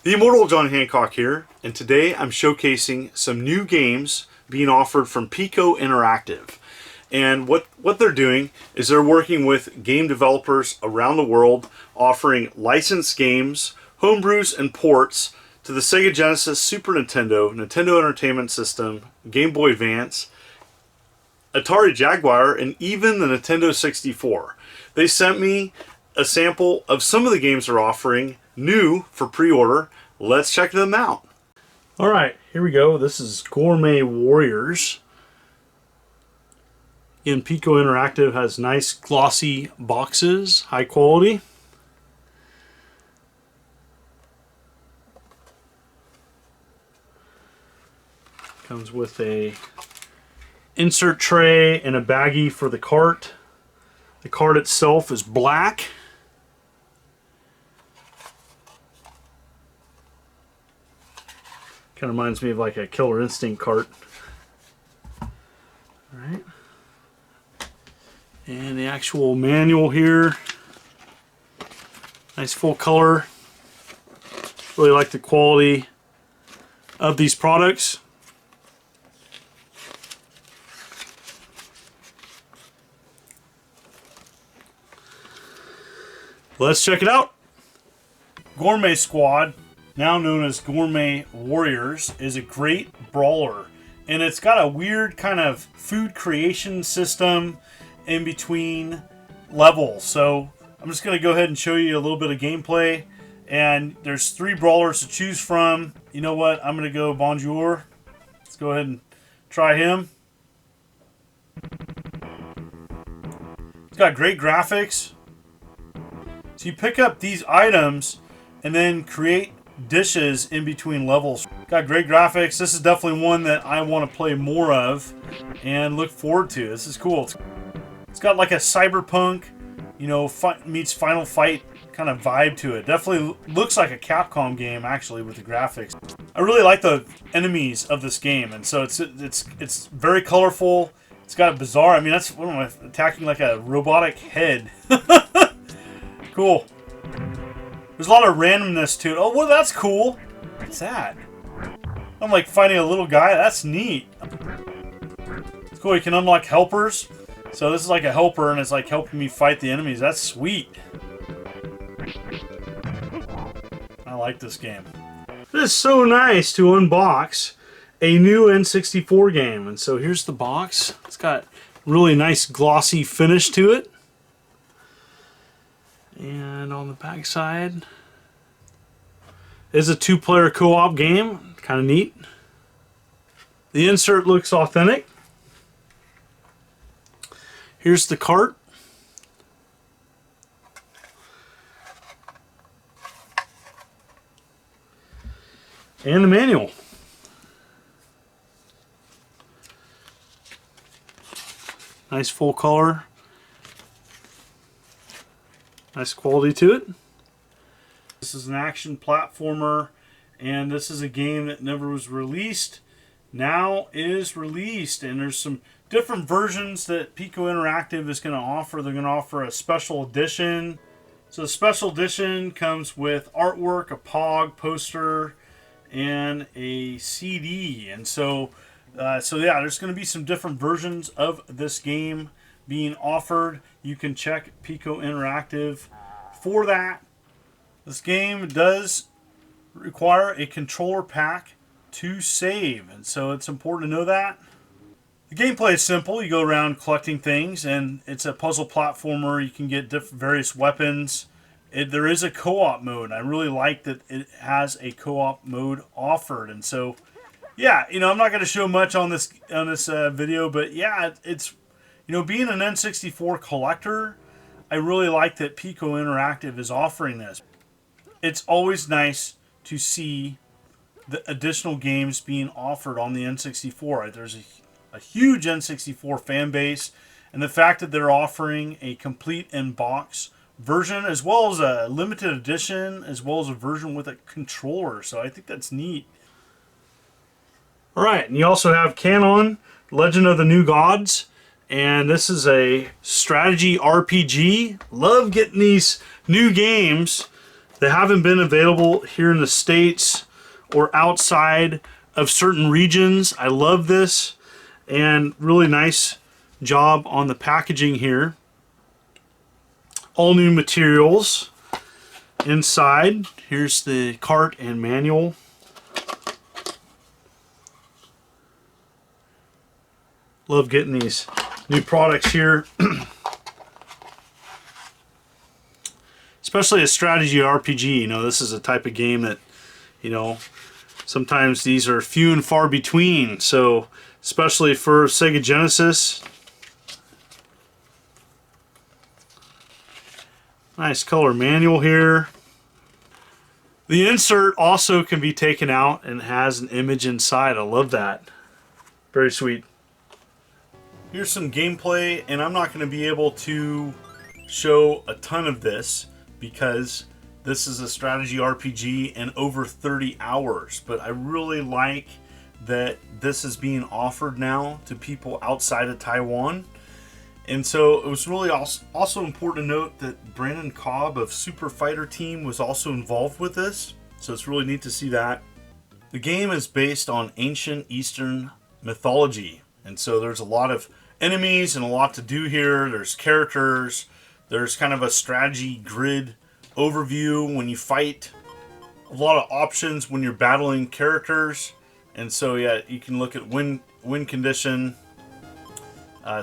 The Immortal John Hancock here, and today I'm showcasing some new games being offered from Piko Interactive. And what they're doing is they're working with game developers around the world, offering licensed games, homebrews, and ports to the Sega Genesis, Super Nintendo, Nintendo Entertainment System, Game Boy Advance, Atari Jaguar, and even the Nintendo 64. They sent me a sample of some of the games they're offering new for pre-order. Let's check them out. All right, here we go. This is Gourmet Warriors. Again, Piko Interactive has nice glossy boxes, high quality. Comes with a insert tray and a baggie for the cart. The cart itself is black. Kind of reminds me of like a Killer Instinct cart. Alright. And the actual manual here. Nice full color. Really like the quality of these products. Let's check it out. Gourmet Squad, now known as Gourmet Warriors, is a great brawler, and it's got a weird kind of food creation system in between levels. So I'm just going to go ahead and show you a little bit of gameplay, and there's 3 brawlers to choose from. You know what, I'm going to go Bonjour. Let's go ahead and try him. It's got great graphics. So you pick up these items and then create dishes in between levels. Got great graphics. This is definitely one that I want to play more of and look forward to. This is cool. It's got like a cyberpunk, you know, meets Final Fight kind of vibe to it. Definitely looks like a Capcom game actually with the graphics. I really like the enemies of this game, and so it's very colorful. It's got a bizarre. I mean, that's what am I attacking, like a robotic head. Cool. There's a lot of randomness to it. Oh, well, that's cool. What's that? I'm like fighting a little guy. That's neat. It's cool. You can unlock helpers. So this is like a helper, and it's like helping me fight the enemies. That's sweet. I like this game. It is so nice to unbox a new N64 game. And so here's the box. It's got really nice glossy finish to it. And on the back side is a 2-player co-op game. Kind of neat. The insert looks authentic. Here's the cart. And the manual. Nice full color. Nice quality to it. This is an action platformer, and this is a game that never was released. Now is released, and there's some different versions that Piko Interactive is going to offer. They're going to offer a special edition. So the special edition comes with artwork, a POG poster, and a CD. And so yeah, there's going to be some different versions of this game being offered. You can check Piko Interactive for that. This game does require a controller pack to save, and so it's important to know that. The gameplay is simple. You go around collecting things, and it's a puzzle platformer. You can get various weapons. There is a co-op mode. I really like that it has a co-op mode offered, and so yeah, you know, I'm not going to show much on this video, but yeah, it's, you know, being an N64 collector, I really like that Piko Interactive is offering this. It's always nice to see the additional games being offered on the N64. There's a huge N64 fan base, and the fact that they're offering a complete in-box version, as well as a limited edition, as well as a version with a controller. So I think that's neat. All right, and you also have Canon, Legend of the New Gods. And this is a strategy RPG. Love getting these new games They haven't been available here in the States or outside of certain regions. I love this, and really nice job on the packaging here. All new materials inside. Here's the cart and manual. Love getting these new products here. Especially a strategy RPG. You know, this is a type of game that, you know, sometimes these are few and far between. So, especially for Sega Genesis. Nice color manual here. The insert also can be taken out and has an image inside. I love that. Very sweet. Here's some gameplay, and I'm not going to be able to show a ton of this because this is a strategy RPG and over 30 hours. But I really like that this is being offered now to people outside of Taiwan. And so it was really also important to note that Brandon Cobb of Super Fighter Team was also involved with this. So it's really neat to see that. The game is based on ancient Eastern mythology. And so there's a lot of enemies and a lot to do here. There's characters. There's kind of a strategy grid overview when you fight. A lot of options when you're battling characters. And so yeah, you can look at win condition,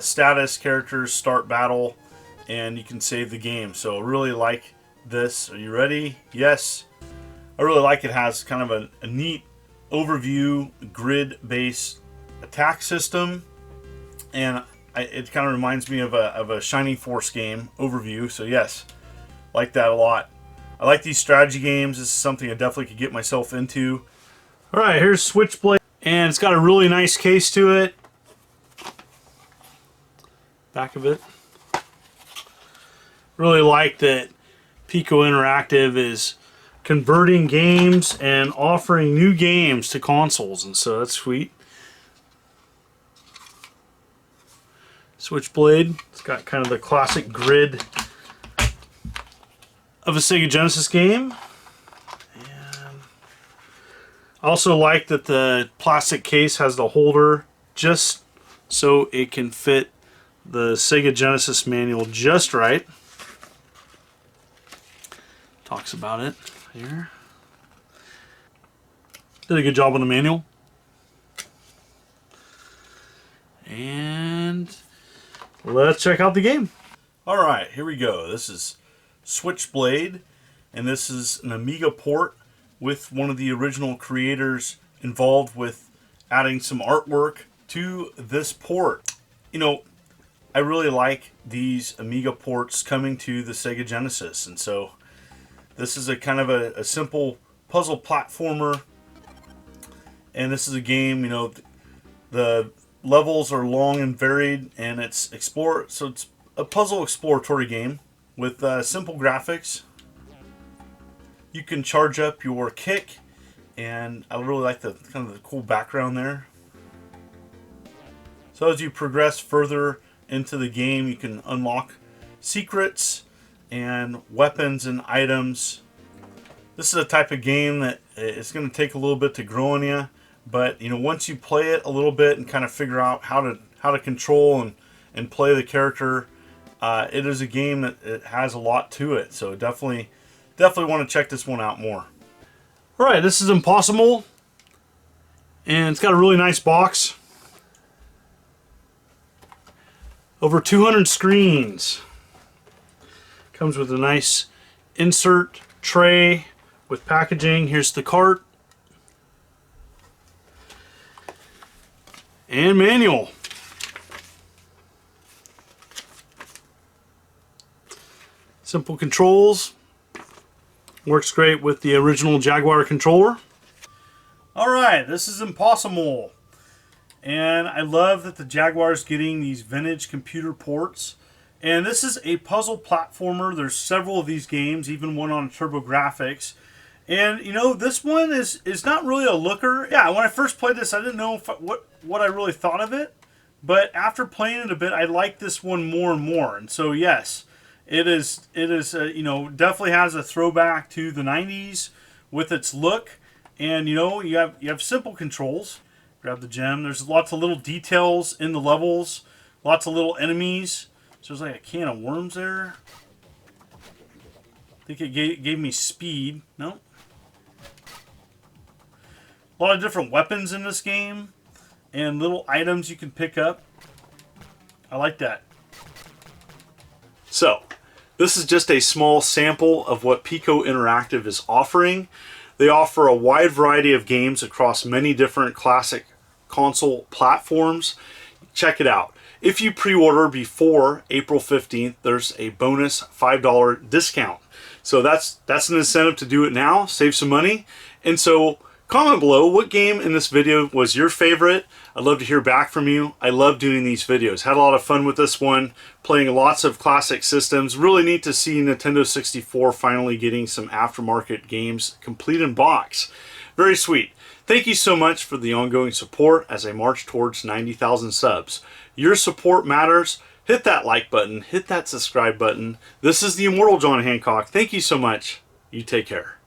status, characters, start battle, and you can save the game. So I really like this. Are you ready? Yes. I really like it. Has kind of a neat overview grid-based attack system, and it kind of reminds me of a Shining Force game overview. So yes, like that a lot. I like these strategy games. This is something I definitely could get myself into. All right, here's Switchblade, and it's got a really nice case to it. Back of it. Really like that Piko Interactive is converting games and offering new games to consoles, and so that's sweet. Switchblade. It's got kind of the classic grid of a Sega Genesis game. And I also like that the plastic case has the holder just so it can fit the Sega Genesis manual just right. Talks about it here. Did a good job on the manual. And let's check out the game. Alright, here we go. This is Switchblade, and this is an Amiga port with one of the original creators involved with adding some artwork to this port. You know, I really like these Amiga ports coming to the Sega Genesis, and so this is a kind of a simple puzzle platformer, and this is a game, you know, the levels are long and varied, and it's so it's a puzzle exploratory game with simple graphics. You can charge up your kick, and I really like the kind of the cool background there. So as you progress further into the game, you can unlock secrets and weapons and items. This is a type of game that it's going to take a little bit to grow on you, but you know, once you play it a little bit and kind of figure out how to control and play the character, it is a game that it has a lot to it. So definitely want to check this one out more. All right, this is Impossible, and it's got a really nice box. Over 200 screens. Comes with a nice insert tray with packaging. Here's the cart. And manual. Simple controls. Works great with the original Jaguar controller. Alright, this is Impossible. And I love that the Jaguar's getting these vintage computer ports. And this is a puzzle platformer. There's several of these games, even one on TurboGrafx. And you know, this one is not really a looker. Yeah, when I first played this, I didn't know what I really thought of it. But after playing it a bit, I like this one more and more. And so yes, It is you know, definitely has a throwback to the 90s with its look. And you know, you have simple controls. Grab the gem. There's lots of little details in the levels. Lots of little enemies. So there's like a can of worms there. I think it gave me speed. No. A lot of different weapons in this game. And little items you can pick up. I like that. So, this is just a small sample of what Piko Interactive is offering. They offer a wide variety of games across many different classic console platforms. Check it out. If you pre-order before April 15th, there's a bonus $5 discount. So that's an incentive to do it now, save some money. And so comment below what game in this video was your favorite. I'd love to hear back from you. I love doing these videos. Had a lot of fun with this one, playing lots of classic systems. Really neat to see Nintendo 64 finally getting some aftermarket games complete in box. Very sweet. Thank you so much for the ongoing support as I march towards 90,000 subs. Your support matters. Hit that like button, hit that subscribe button. This is the Immortal John Hancock. Thank you so much. You take care.